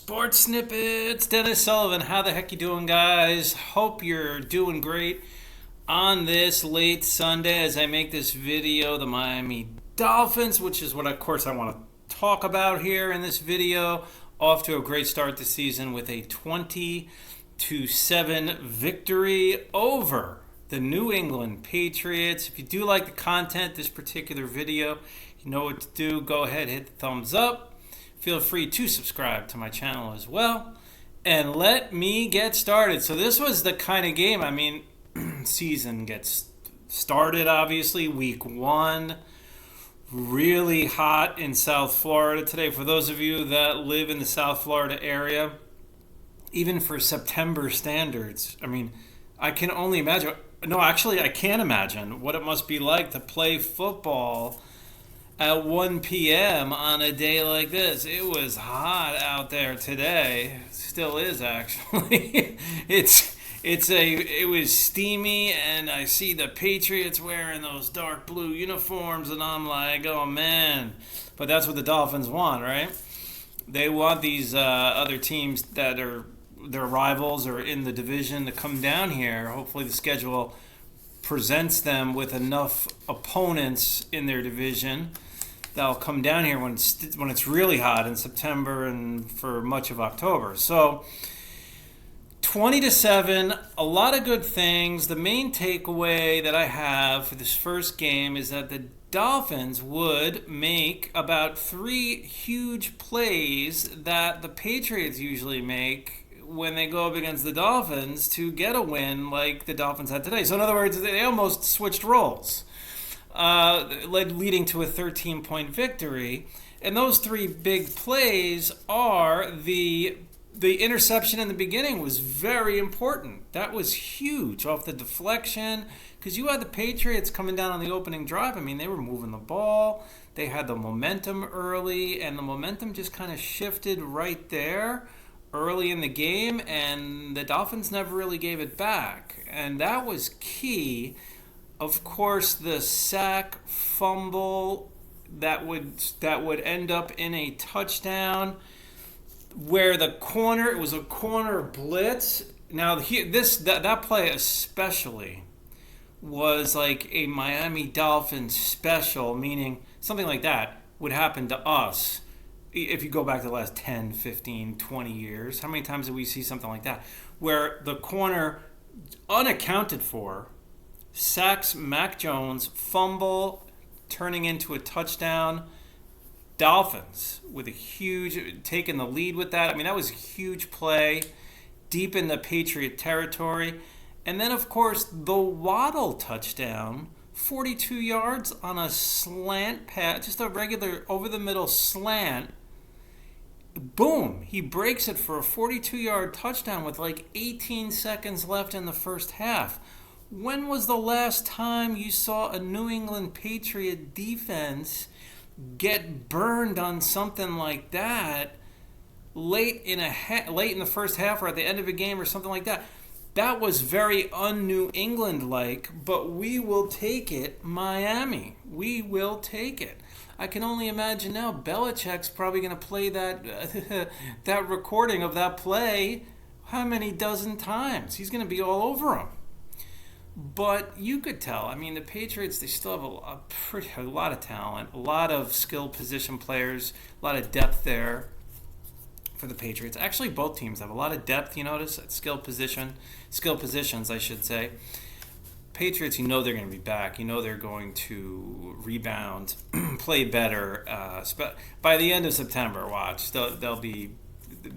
Sports Snippets, Dennis Sullivan. How the heck you doing, guys? Hope you're doing great on this late Sunday as I make this video. The Miami Dolphins, which is what, of course, I want to talk about here in this video, off to a great start this season with a 20-7 victory over the New England Patriots. If you do like the content, this particular video, you know what to do. Go ahead, hit the thumbs up. Feel free to subscribe to my channel as well. And let me get started. So this was the kind of game, season gets started, obviously, week 1. Really hot in South Florida today. For those of you that live in the South Florida area, even for September standards, I can only imagine. No, actually, I can't imagine what it must be like to play football at 1 p.m. on a day like this. It was hot out there today. Still is, actually. It was steamy, and I see the Patriots wearing those dark blue uniforms, and I'm like, oh man. But that's what the Dolphins want, right? They want these other teams that are their rivals or in the division to come down here. Hopefully the schedule presents them with enough opponents in their division that'll come down here when it's really hot in September and for much of October. So 20-7, a lot of good things. The main takeaway that I have for this first game is that the Dolphins would make about 3 huge plays that the Patriots usually make when they go up against the Dolphins to get a win like the Dolphins had today. So in other words, they almost switched roles, leading to a 13-point victory. And those 3 big plays are the interception in the beginning was very important. That was huge off the deflection because you had the Patriots coming down on the opening drive. They were moving the ball. They had the momentum early, and the momentum just kind of shifted right there early in the game, and the Dolphins never really gave it back. And that was key. Of course, the sack fumble that would end up in a touchdown, where it was a corner blitz. Now that play especially was like a Miami Dolphins special, meaning something like that would happen to us. If you go back to the last 10, 15, 20 years, how many times did we see something like that? Where the corner, unaccounted for, sacks Mac Jones, fumble, turning into a touchdown. Dolphins with a huge, taking the lead with that. That was a huge play, deep in the Patriot territory. And then, of course, the Waddle touchdown, 42 yards on a slant pass, just a regular over-the-middle slant. Boom, he breaks it for a 42-yard touchdown with like 18 seconds left in the first half. When was the last time you saw a New England Patriot defense get burned on something like that late in the first half or at the end of a game or something like that? That was very un-New England-like, but we will take it, Miami. We will take it. I can only imagine now Belichick's probably going to play that that recording of that play how many dozen times. He's going to be all over him. But you could tell, the Patriots, they still have a lot of talent, a lot of skilled position players, a lot of depth there for the Patriots. Actually, both teams have a lot of depth, you notice, at skill positions, I should say. Patriots, they're going to be back. They're going to rebound, play better. By the end of September, watch, they'll be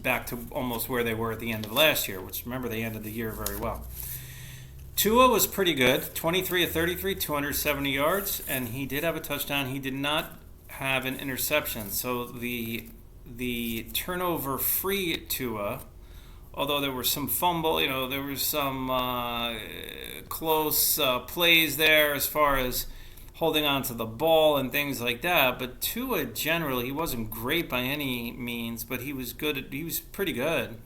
back to almost where they were at the end of last year, which, remember, they ended the year very well. Tua was pretty good, 23 of 33, 270 yards, and he did have a touchdown. He did not have an interception. So the turnover-free Tua, although there were some fumble, there was some close plays there as far as holding on to the ball and things like that. But Tua, generally, he wasn't great by any means, but he was good. He was pretty good.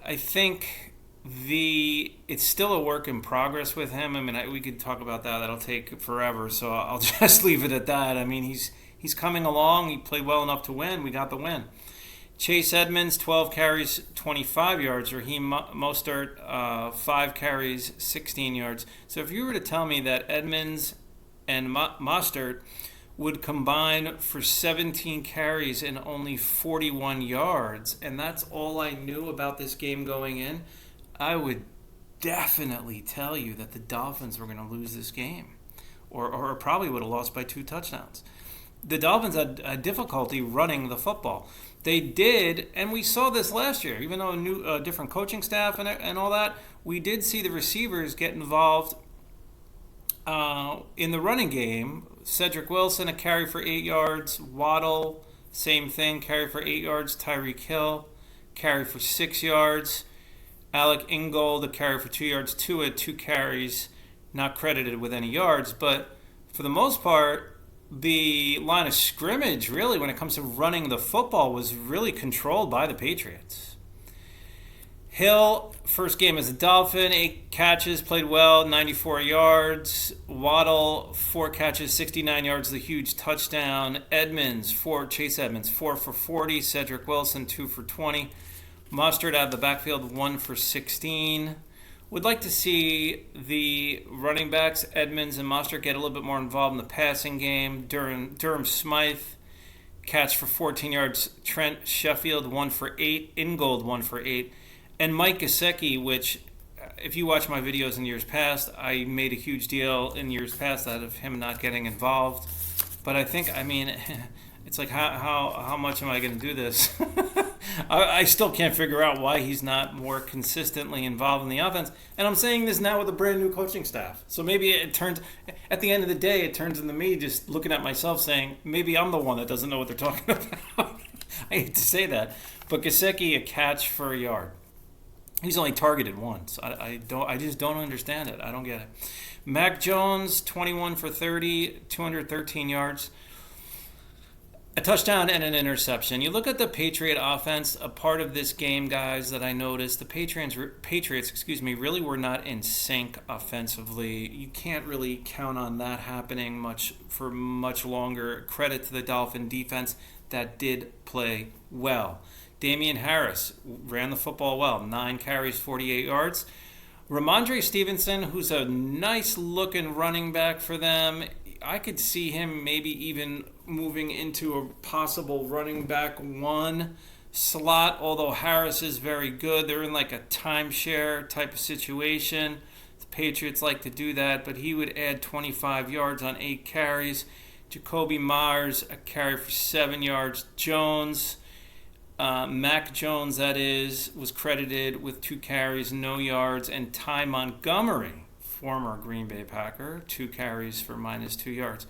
I think it's still a work in progress with him. We could talk about that. That'll take forever, so I'll just leave it at that. He's coming along. He played well enough to win. We got the win. Chase Edmonds, 12 carries, 25 yards. Raheem Mostert, 5 carries, 16 yards. So if you were to tell me that Edmonds and Mostert would combine for 17 carries and only 41 yards, and that's all I knew about this game going in, I would definitely tell you that the Dolphins were going to lose this game, or probably would have lost by 2 touchdowns. The Dolphins had a difficulty running the football. They did, and we saw this last year, even though a different coaching staff and all that, we did see the receivers get involved in the running game. Cedric Wilson, a carry for 8 yards. Waddle, same thing, carry for 8 yards. Tyreek Hill, carry for 6 yards. Alec Ingold, a carry for 2 yards. Tua, 2 carries, not credited with any yards. But for the most part, the line of scrimmage, really, when it comes to running the football, was really controlled by the Patriots. Hill, first game as a Dolphin, 8 catches, played well, 94 yards. Waddle, 4 catches, 69 yards, the huge touchdown. Chase Edmonds, 4 for 40. Cedric Wilson, 2 for 20. Mostert out of the backfield, 1 for 16. Would like to see the running backs, Edmonds and Mostert, get a little bit more involved in the passing game. Durham Smythe, catch for 14 yards. Trent Sheffield, 1 for 8. Ingold, 1 for 8. And Mike Gesicki, which, if you watch my videos in years past, I made a huge deal in years past out of him not getting involved. But it's like, how much am I going to do this? I still can't figure out why he's not more consistently involved in the offense. And I'm saying this now with a brand new coaching staff. So maybe at the end of the day, it turns into me just looking at myself saying, maybe I'm the one that doesn't know what they're talking about. I hate to say that. But Gesicki, a catch for a yard. He's only targeted once. I just don't understand it. I don't get it. Mac Jones, 21 for 30, 213 yards. A touchdown and an interception. You look at the Patriot offense, a part of this game, guys, that I noticed, the Patriots, really were not in sync offensively. You can't really count on that happening for much longer. Credit to the Dolphin defense that did play well. Damian Harris ran the football well, 9 carries, 48 yards. Ramondre Stevenson, who's a nice-looking running back for them, I could see him maybe even moving into a possible running back 1 slot, although Harris is very good. They're in like a timeshare type of situation. The Patriots like to do that, but he would add 25 yards on 8 carries. Jacoby Myers, a carry for 7 yards. Mac Jones, that is, was credited with 2 carries, no yards. And Ty Montgomery, former Green Bay Packer, 2 carries for -2 yards.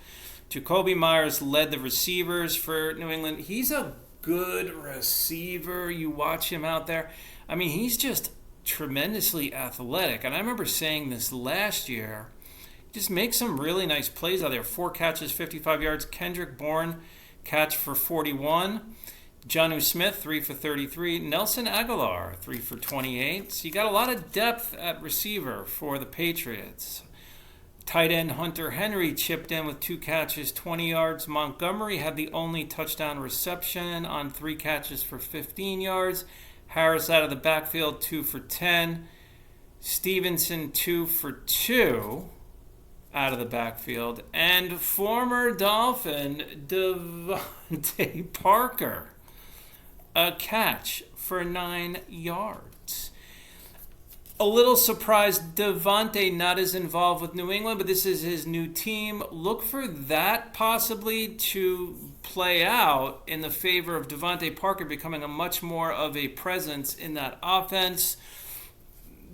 Jacoby Myers led the receivers for New England. He's a good receiver. You watch him out there. He's just tremendously athletic. And I remember saying this last year. Just makes some really nice plays out there. 4 catches, 55 yards. Kendrick Bourne, catch for 41. Jonnu Smith, 3 for 33. Nelson Aguilar, 3 for 28. So you got a lot of depth at receiver for the Patriots. Tight end Hunter Henry chipped in with 2 catches, 20 yards. Montgomery had the only touchdown reception on 3 catches for 15 yards. Harris out of the backfield, 2 for 10. Stevenson, 2 for 2 out of the backfield. And former Dolphin Devontae Parker, a catch for 9 yards. A little surprised Devontae not as involved with New England, but this is his new team. Look for that possibly to play out in the favor of Devontae Parker becoming a much more of a presence in that offense.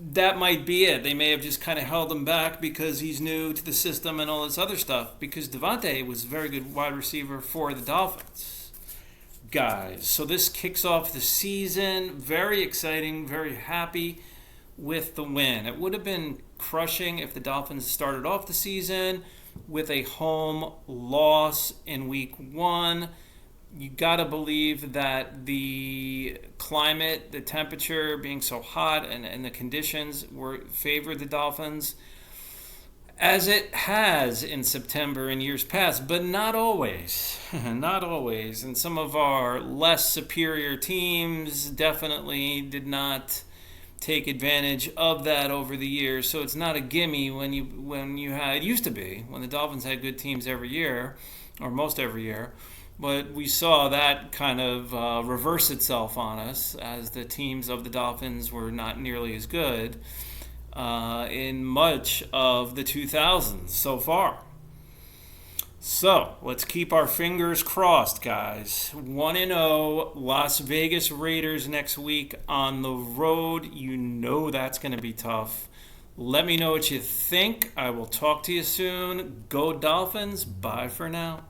That might be it. They may have just kind of held him back because he's new to the system and all this other stuff, because Devontae was a very good wide receiver for the Dolphins. Guys, so this kicks off the season. Very exciting, very happy with the win. It would have been crushing if the Dolphins started off the season with a home loss in week 1. You got to believe that the climate, the temperature being so hot and the conditions favored the Dolphins. as it has in September in years past, but not always. Not always. And some of our less superior teams definitely did not take advantage of that over the years. So it's not a gimme when you had, it used to be when the Dolphins had good teams every year, or most every year. But we saw that kind of reverse itself on us as the teams of the Dolphins were not nearly as good in much of the 2000s so far. So let's keep our fingers crossed, guys. 1-0 Las Vegas Raiders next week on the road. You know that's going to be tough. Let me know what you think. I will talk to you soon. Go Dolphins. Bye for now.